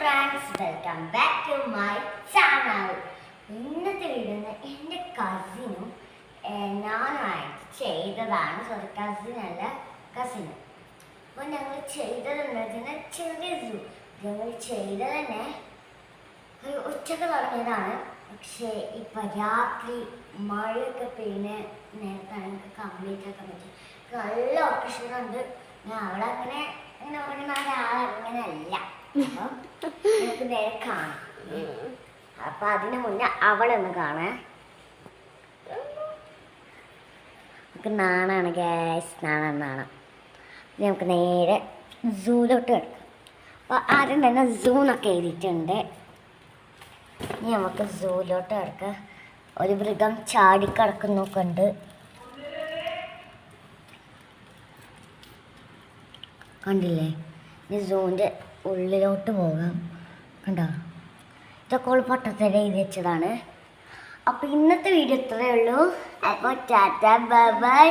Friends, welcome back to my channel. ഇന്നത്തെ video എൻ്റെ കസിനും ഞാനുമായിട്ട് ചെയ്തതാണ്. സോറി, കസിനല്ല, കസിന്. അപ്പോൾ ഞങ്ങൾ ചെയ്തതെന്ന് ചെറിയ സൂ ഞങ്ങൾ ചെയ്തത് തന്നെ ഒരു ഉച്ചക്ക് തുടങ്ങിയതാണ്. പക്ഷേ ഇപ്പം രാത്രി മഴയൊക്കെ പെയ്യുന്ന നേരത്താണ് എനിക്ക് കംപ്ലീറ്റ് ആക്കാൻ പറ്റും. നല്ല ഓർക്കസ്ട്രയുണ്ട്. ഞാൻ അവിടെ അങ്ങനെ പറയുന്ന ഒരാളങ്ങനെ അല്ല. അപ്പം നമുക്ക് നേരെ കാണാം. അപ്പം അതിന് മുന്നേ അവളൊന്ന് കാണാൻ. നമുക്ക് നാണാണ് ഗ്യാസ്, നാണം. നമുക്ക് നേരെ സൂലോട്ട് കിടക്കാം. അപ്പോൾ ആദ്യം തന്നെ സൂന്നൊക്കെ എഴുതിയിട്ടുണ്ട്. ഇനി നമുക്ക് സൂലോട്ട് കിടക്കാം. ഒരു മൃഗം ചാടിക്കിടക്കുന്നൊക്കെ ഉണ്ട്. കണ്ടില്ലേ? ഇനി സൂവിൻ്റെ ഉള്ളിലോട്ട് പോകാം. കണ്ടോ? ഇതൊക്കെ ഓൾ പൊട്ടത്തര എഴുതി വെച്ചതാണ്. അപ്പോൾ ഇന്നത്തെ വീഡിയോ ഇത്രയേ ഉള്ളൂ. അപ്പോൾ ടാറ്റ, ബൈ ബൈ.